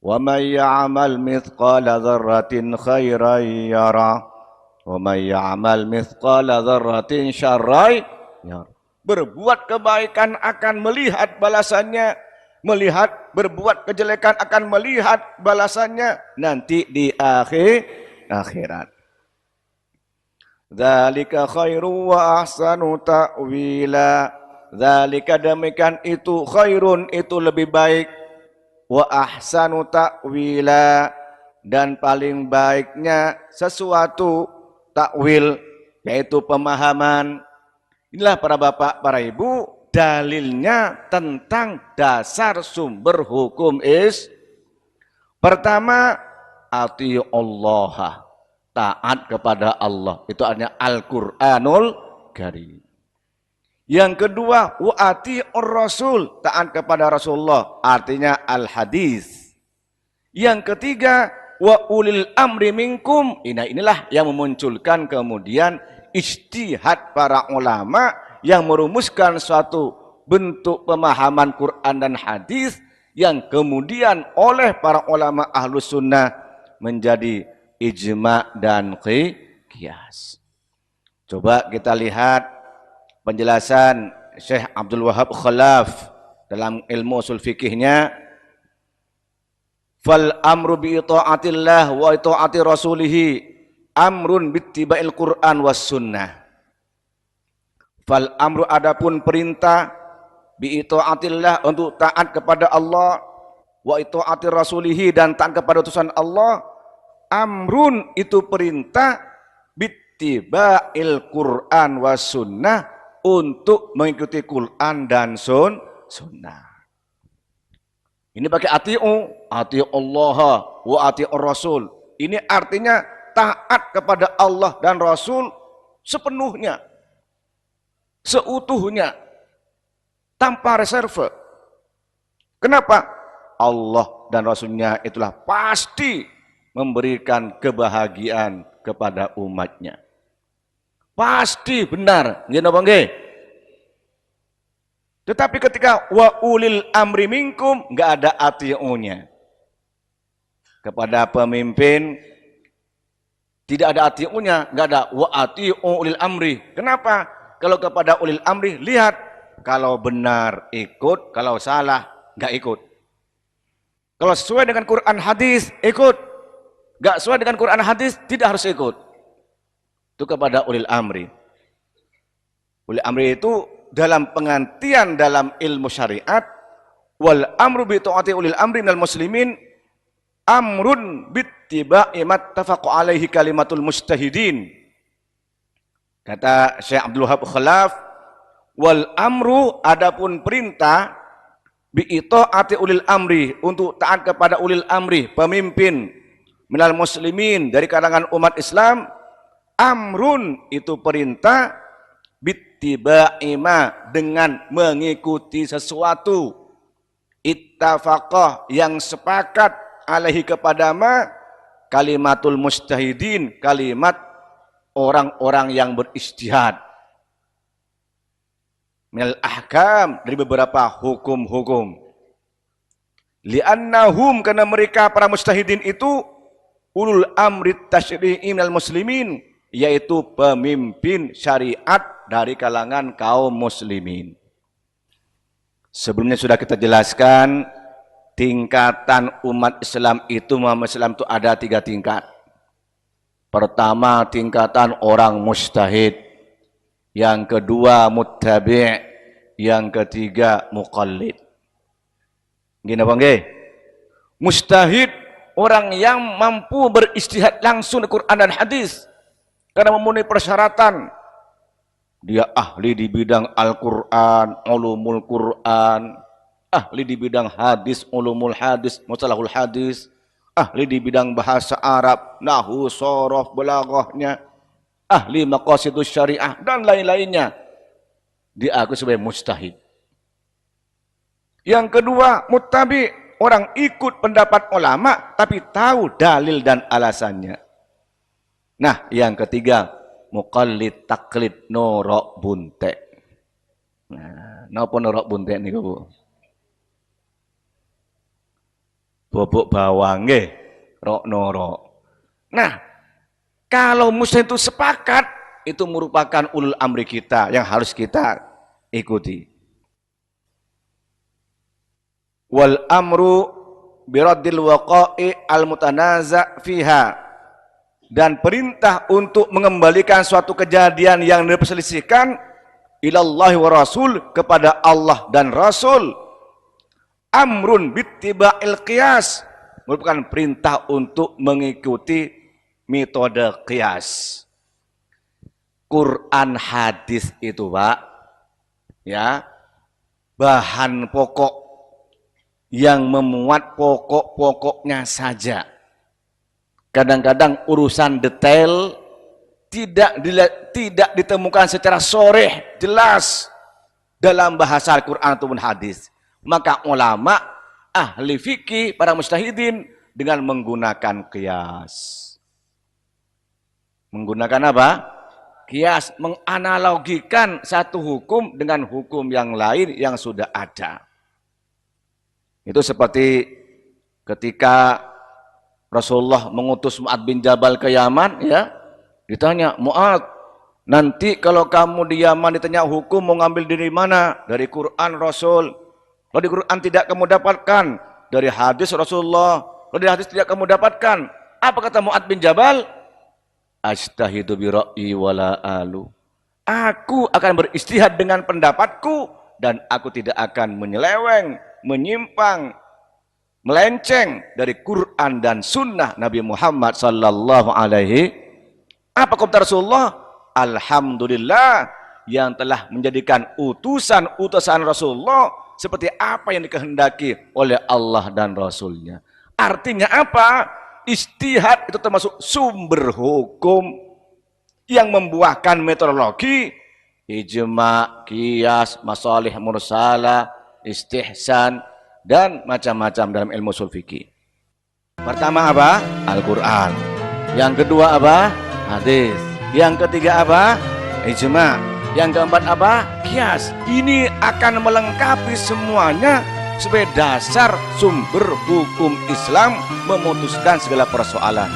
Wa may ya'mal mithqala dzarratin khairan yara. Wa may ya'mal mithqala dzarratin syarran yara. Berbuat kebaikan akan melihat balasannya, melihat berbuat kejelekan akan melihat balasannya nanti di akhirat. Dzalika khairu wa ahsanu ta'wila. Dzalika demikian itu khairun itu lebih baik, wa ahsanu ta'wila dan paling baiknya sesuatu takwil yaitu pemahaman. Inilah para bapak, para ibu, dalilnya tentang dasar sumber hukum pertama, ati Allah, taat kepada Allah. Itu artinya Al-Qur'anul Karim. Yang kedua, wa ati Rasul, taat kepada Rasulullah, artinya Al-Hadis. Yang ketiga, wa ulil amri minkum. Inilah yang memunculkan kemudian ijtihad para ulama yang merumuskan suatu bentuk pemahaman Quran dan hadis yang kemudian oleh para ulama ahlus sunnah menjadi ijma dan qiyas. Coba kita lihat penjelasan Syekh Abdul Wahab Khalaf dalam ilmu usul fikihnya. Fal amru bi itaatillah wa itaati rasulihi amrun bittiba'il Qur'an was sunnah. Fal amru adapun perintah bi itaatillah untuk taat kepada Allah, wa itaati rasulihi dan taat kepada utusan Allah. Amrun itu perintah bittiba'il Qur'an was sunnah, untuk mengikuti Quran dan sunnah. Ini pakai ati Allah wa ati Rasul. Ini artinya taat kepada Allah dan Rasul sepenuhnya, seutuhnya, tanpa reserve. Kenapa? Allah dan Rasulnya itulah pasti memberikan kebahagiaan kepada umatnya. Pasti benar. Tetapi ketika wa ulil amri minkum, nggak ada ati'unya. Kepada pemimpin tidak ada ati'unya, nggak ada wa ati'u ulil amri. Kenapa? Kalau kepada ulil amri, lihat kalau benar ikut, kalau salah nggak ikut. Kalau sesuai dengan Quran hadis ikut, nggak sesuai dengan Quran hadis tidak harus ikut. Itu kepada ulil amri. Ulil amri itu dalam pengantian dalam ilmu syariat, wal amru bi ta'ati ulil amri minal muslimin amrun bittiba'i mattafaqu alaihi kalimatul mujtahidin. Kata Syekh Abdul Wahab Khalaf, wal amru adapun perintah bi ta'ati ulil amri untuk taat kepada ulil amri, pemimpin minal muslimin dari kalangan umat Islam, amrun itu perintah bittiba'i ma dengan mengikuti sesuatu, ittafaqah yang sepakat alaihi kepada ma kalimatul mujtahidin, kalimat orang-orang yang berijtihad, minal ahkam dari beberapa hukum-hukum. Li'annahum karena mereka para mujtahidin itu ulul amri tasyri'i minal muslimin, yaitu pemimpin syariat dari kalangan kaum muslimin. Sebelumnya sudah kita jelaskan tingkatan umat Islam itu, Muhammad Islam itu ada 3 tingkat. Pertama tingkatan orang mujtahid, yang kedua muttabi', yang ketiga muqallid. Gini apa nggih? Mujtahid orang yang mampu berijtihad langsung di Quran dan hadis karena memenuhi persyaratan. Dia ahli di bidang Al-Quran, ulumul Quran, ahli di bidang hadis, ulumul hadis, mustalahul hadis, ahli di bidang bahasa Arab, nahwu, shorof, balaghahnya, ahli maqasidus syariah, dan lain-lainnya. Diakui sebagai mujtahid. Yang kedua, muttabi, orang ikut pendapat ulama, tapi tahu dalil dan alasannya. Nah, yang ketiga, muqallid taklid norok bunte. Nah, napa norok bunte niku Bu? bobok bawang nggih, rok noro. Nah, kalau muslim itu sepakat, itu merupakan ulul amri kita yang harus kita ikuti. Wal amru biraddil waqa'i al mutanaza fiha, dan perintah untuk mengembalikan suatu kejadian yang diperselisihkan ilallahi wa rasul, kepada Allah dan Rasul. Amrun bittiba'il qiyas, merupakan perintah untuk mengikuti metode qiyas. Quran hadis itu Pak, ya, bahan pokok yang memuat pokok-pokoknya saja. Kadang-kadang urusan detail tidak ditemukan secara sharih jelas dalam bahasa Al-Quran ataupun hadis. Maka ulama, ahli fikih, para mujtahidin dengan menggunakan qiyas. Menggunakan apa? Qiyas, menganalogikan satu hukum dengan hukum yang lain yang sudah ada. Itu seperti ketika Rasulullah mengutus Mu'ad bin Jabal ke Yaman, ya, ditanya, Mu'ad, nanti kalau kamu di Yaman ditanya hukum, mau ngambil dari mana? Dari Quran Rasul. Kalau di Quran tidak kamu dapatkan, dari hadis Rasulullah. Kalau di hadis tidak kamu dapatkan, apa kata Mu'ad bin Jabal? Ajtahidu bi ra'yi wala alu. Aku akan beristihad dengan pendapatku dan aku tidak akan menyeleweng, menyimpang, melenceng dari Quran dan sunnah Nabi Muhammad sallallahu alaihi. Apa komentar Rasulullah? Alhamdulillah yang telah menjadikan utusan Rasulullah seperti apa yang dikehendaki oleh Allah dan Rasulnya. Artinya apa? Istihad itu termasuk sumber hukum yang membuahkan metodologi ijma, qiyas, masalih mursalah, istihsan, dan macam-macam dalam ilmu ushul fikih. Pertama apa? Al-Quran. Yang kedua apa? Hadis. Yang ketiga apa? Ijma. Yang keempat apa? Qiyas. Ini akan melengkapi semuanya sebagai dasar sumber hukum Islam memutuskan segala persoalan.